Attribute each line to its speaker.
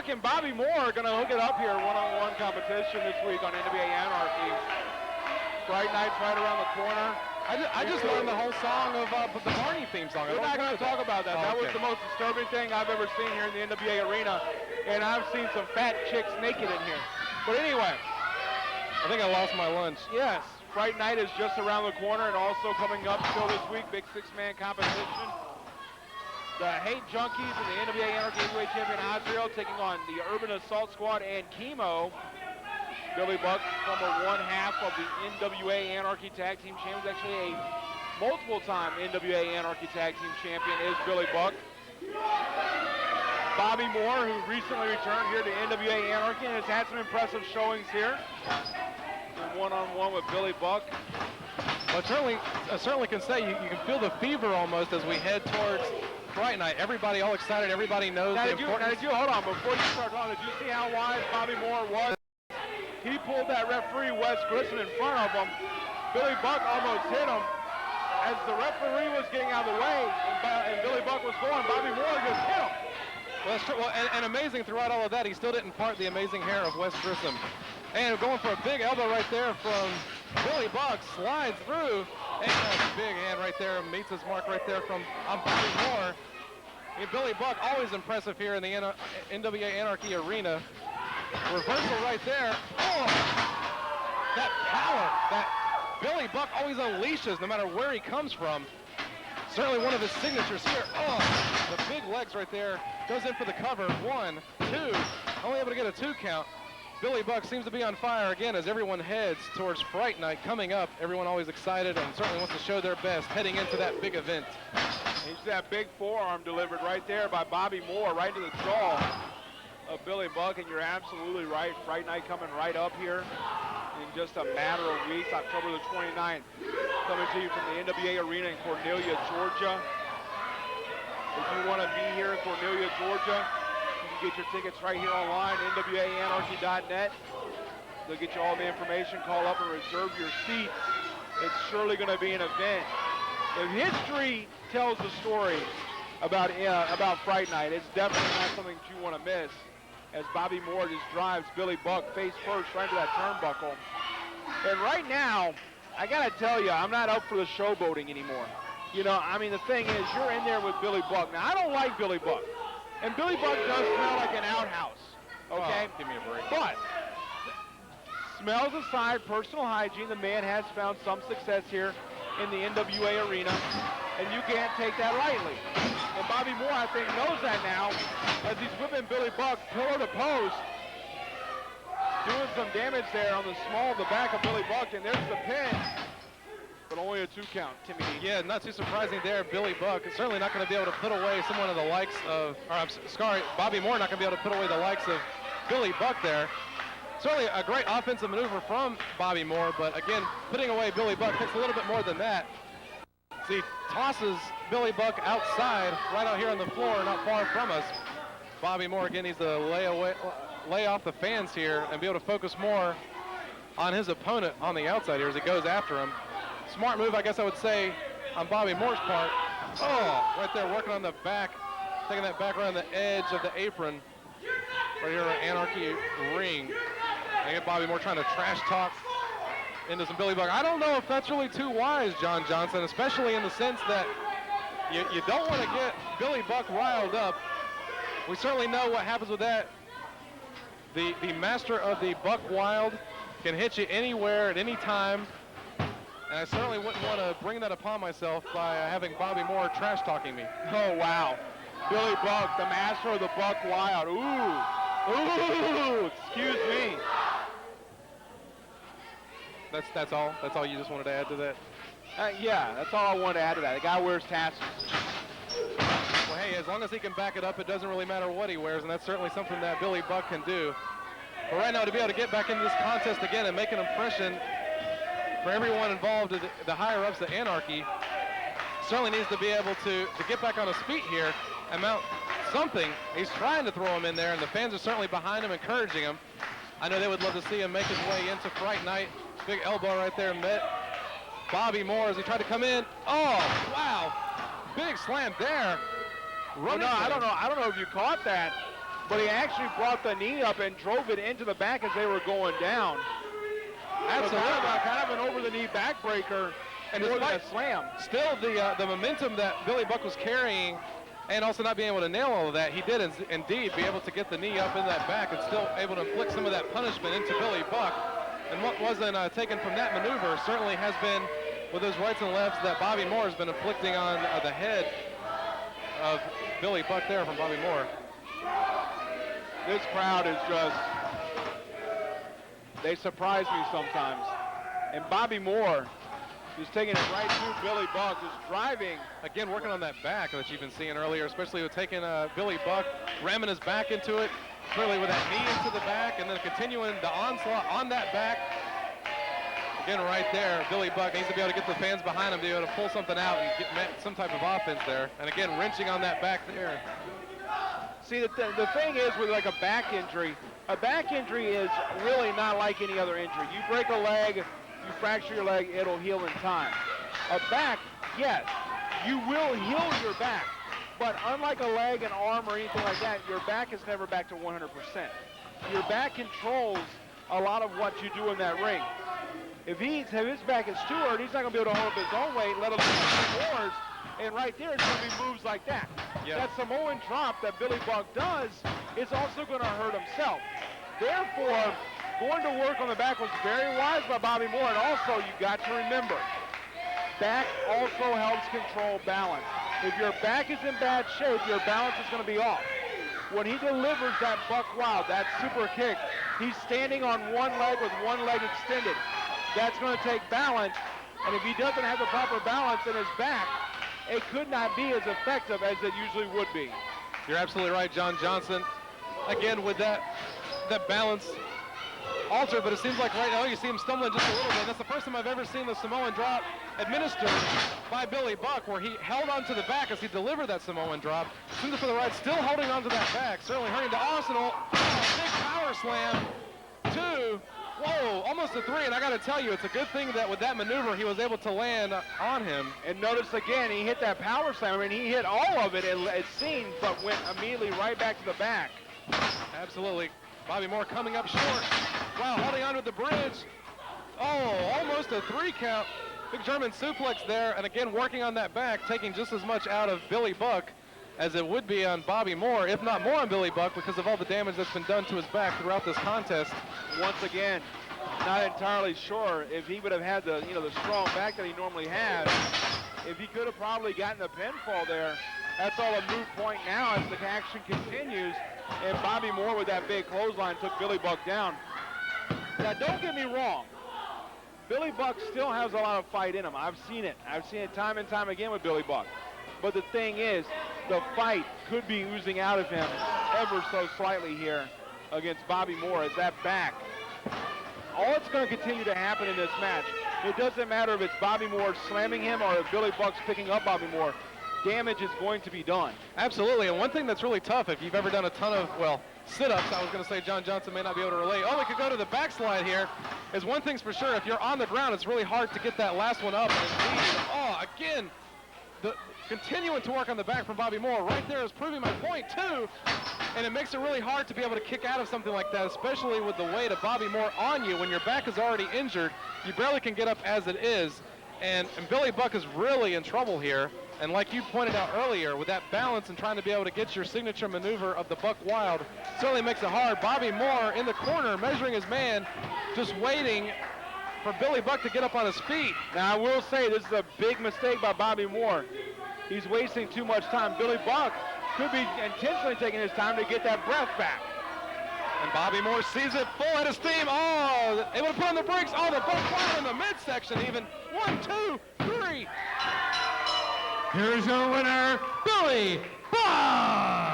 Speaker 1: Buck and Bobby Moore are going to hook it up here, one-on-one competition this week on NWA Anarchy. Fright Night's right around the corner.
Speaker 2: I just learned the whole song of the Barney theme song.
Speaker 1: We're not going to talk about that.
Speaker 2: Oh,
Speaker 1: that
Speaker 2: okay.
Speaker 1: was the most disturbing thing I've ever seen here in the NWA arena. And I've seen some fat chicks naked in here. But anyway.
Speaker 2: I think I lost my lunch.
Speaker 1: Yes. Fright Night is just around the corner, and also coming up still this week, big six-man competition. The Hate Junkies and the NWA Anarchy Heavyweight Champion Azrael taking on the Urban Assault Squad and Chemo. Billy Buck, former one half of the NWA Anarchy Tag Team Champions, actually a multiple-time NWA Anarchy Tag Team Champion is Billy Buck. Bobby Moore, who recently returned here to NWA Anarchy and has had some impressive showings here. One-on-one with Billy Buck.
Speaker 2: But I certainly can say you can feel the fever almost as we head towards Fright Night. Everybody all excited. Everybody knows the importance.
Speaker 1: Hold on, before you start talking, did you see how wide Bobby Moore was? He pulled that referee, Wes Grissom, in front of him. Billy Buck almost hit him. As the referee was getting out of the way and Billy Buck was going, Bobby Moore just hit him.
Speaker 2: Well, that's true. Well, and amazing throughout all of that, he still didn't part the amazing hair of Wes Grissom. And going for a big elbow right there from Billy Buck, slides through, and a big hand right there, meets his mark right there from Bobby Moore. And Billy Buck, always impressive here in the NWA Anarchy arena. Reversal right there. Oh, that power that Billy Buck always unleashes no matter where he comes from. Certainly one of his signatures here. Oh, the big legs right there. Goes in for the cover. 1, 2, only able to get a 2 count. Billy Buck seems to be on fire again as everyone heads towards Fright Night coming up. Everyone always excited and certainly wants to show their best heading into that big event.
Speaker 1: He's that big forearm delivered right there by Bobby Moore, right to the jaw of Billy Buck, and you're absolutely right. Fright Night coming right up here in just a matter of weeks, October the 29th. Coming to you from the NWA Arena in Cornelia, Georgia. If you want to be here in Cornelia, Georgia, you can get your tickets right here online, NWAAnarchy.net. They'll get you all the information. Call up and reserve your seats. It's surely going to be an event. If history tells the story about Fright Night, it's definitely not something that you want to miss, as Bobby Moore just drives Billy Buck face first right to that turnbuckle. And right now, I got to tell you, I'm not up for the showboating anymore. You know, I mean, the thing is, you're in there with Billy Buck. Now, I don't like Billy Buck. And Billy Buck does smell like an outhouse, okay?
Speaker 2: Oh, give me a break.
Speaker 1: But, smells aside, personal hygiene, the man has found some success here in the NWA arena, and you can't take that lightly. And Bobby Moore, I think, knows that now, as he's whipping Billy Buck pillar to post, doing some damage there on the small of the back of Billy Buck, and there's the pin. But only a 2 count, Timmy D.
Speaker 2: Yeah, not too surprising there. Billy Buck is certainly not going to be able to put away someone of the likes of, Bobby Moore not going to be able to put away the likes of Billy Buck there. Certainly a great offensive maneuver from Bobby Moore, but again, putting away Billy Buck takes a little bit more than that. So he tosses Billy Buck outside, right out here on the floor, not far from us. Bobby Moore again needs to lay off the fans here and be able to focus more on his opponent on the outside here as he goes after him. Smart move, I guess I would say, on Bobby Moore's part. Oh, right there, working on the back, taking that back around the edge of the apron. Right here on Anarchy ring. And get Bobby Moore trying to trash talk into some Billy Buck. I don't know if that's really too wise, John Johnson, especially in the sense that you don't want to get Billy Buck riled up. We certainly know what happens with that. The master of the Buck Wild can hit you anywhere at any time. And I certainly wouldn't want to bring that upon myself by having Bobby Moore trash talking me.
Speaker 1: Oh, wow. Billy Buck, the master of the Buck Wild. Ooh. Ooh, excuse me.
Speaker 2: That's all? That's all you just wanted to add to that?
Speaker 1: Yeah, that's all I wanted to add to that. The guy wears tassels.
Speaker 2: Well, hey, as long as he can back it up, it doesn't really matter what he wears, and that's certainly something that Billy Buck can do. But right now, to be able to get back into this contest again and make an impression for everyone involved, the higher-ups at Anarchy, certainly needs to be able to get back on his feet here and mount something. He's trying to throw him in there, and the fans are certainly behind him, encouraging him. I know they would love to see him make his way into Fright Night. Big elbow right there met Bobby Moore as he tried to come in. Oh, wow. Big slam there.
Speaker 1: Well, no, I don't know if you caught that. but he actually brought the knee up and drove it into the back as they were going down.
Speaker 2: Absolutely.
Speaker 1: So kind of an over-the-knee backbreaker and more than a slam.
Speaker 2: Still, the momentum that Billy Buck was carrying and also not being able to nail all of that, he did indeed be able to get the knee up in that back and still able to inflict some of that punishment into Billy Buck. And what wasn't taken from that maneuver certainly has been with those rights and lefts that Bobby Moore has been inflicting on the head of Billy Buck there from Bobby Moore.
Speaker 1: This crowd is just, they surprise me sometimes. And Bobby Moore is taking it right through Billy Buck, just driving.
Speaker 2: Again, working on that back that you've been seeing earlier, especially with taking Billy Buck, ramming his back into it, clearly with that knee into the back, and then continuing the onslaught on that back. Again, right there, Billy Buck needs to be able to get the fans behind him to be able to pull something out and get some type of offense there. And again, wrenching on that back there.
Speaker 1: See, the thing is with like a back injury is really not like any other injury. You break a leg, you fracture your leg, it'll heal in time. A back, yes, you will heal your back, but unlike a leg, an arm, or anything like that, your back is never back to 100%. Your back controls a lot of what you do in that ring. If his back is too hurt, he's not going to be able to hold up his own weight, let alone yours. And right there, it's going to be moves like that.
Speaker 2: Yep.
Speaker 1: That Samoan drop that Billy Buck does is also going to hurt himself. Therefore, going to work on the back was very wise by Bobby Moore. And also, you got to remember, back also helps control balance. If your back is in bad shape, your balance is going to be off. When he delivers that buck wild, that super kick, he's standing on one leg with one leg extended. That's going to take balance, and if he doesn't have the proper balance in his back, it could not be as effective as it usually would be.
Speaker 2: You're absolutely right, John Johnson. Again, with that balance altered, but it seems like right now you see him stumbling just a little bit. That's the first time I've ever seen the Samoan drop administered by Billy Buck, where he held onto the back as he delivered that Samoan drop. Sends it for the right, still holding onto that back, certainly hurting to Arsenal. Oh, big power slam. 2. Whoa, almost a 3, and I got to tell you, it's a good thing that with that maneuver he was able to land on him.
Speaker 1: And notice again, he hit that power slam. I mean, he hit all of it, it seemed, but went immediately right back to the back.
Speaker 2: Absolutely. Bobby Moore coming up short. Wow, holding onto the bridge. Oh, almost a 3 count. Big German suplex there, and again, working on that back, taking just as much out of Billy Buck as it would be on Bobby Moore, if not more on Billy Buck, because of all the damage that's been done to his back throughout this contest.
Speaker 1: Once again, not entirely sure if he would have had the strong back that he normally has. If he could have probably gotten a pinfall there, that's all a moot point now as the action continues. And Bobby Moore with that big clothesline took Billy Buck down. Now, don't get me wrong. Billy Buck still has a lot of fight in him. I've seen it. I've seen it time and time again with Billy Buck. But the thing is, the fight could be oozing out of him ever so slightly here against Bobby Moore as that back. All it's going to continue to happen in this match, it doesn't matter if it's Bobby Moore slamming him or if Billy Buck's picking up Bobby Moore, damage is going to be done.
Speaker 2: Absolutely, and one thing that's really tough, if you've ever done a ton of, well, sit-ups, I was going to say John Johnson may not be able to relate. Oh, we could go to the backslide here. Is one thing's for sure, if you're on the ground, it's really hard to get that last one up. Oh, again, continuing to work on the back from Bobby Moore right there is proving my point too, and it makes it really hard to be able to kick out of something like that, especially with the weight of Bobby Moore on you. When your back is already injured, you barely can get up as it is, and Billy Buck is really in trouble here. And like you pointed out earlier, with that balance and trying to be able to get your signature maneuver of the Buck Wild, certainly makes it hard. Bobby Moore in the corner, measuring his man, just waiting for Billy Buck to get up on his feet.
Speaker 1: Now, I will say this is a big mistake by Bobby Moore. He's wasting too much time. Billy Buck could be intentionally taking his time to get that breath back.
Speaker 2: And Bobby Moore sees it full head of steam. Oh, able to put on the brakes. Oh, the Buck Wild in the midsection even. 1, 2, 3.
Speaker 3: Here's your winner, Billy Buck!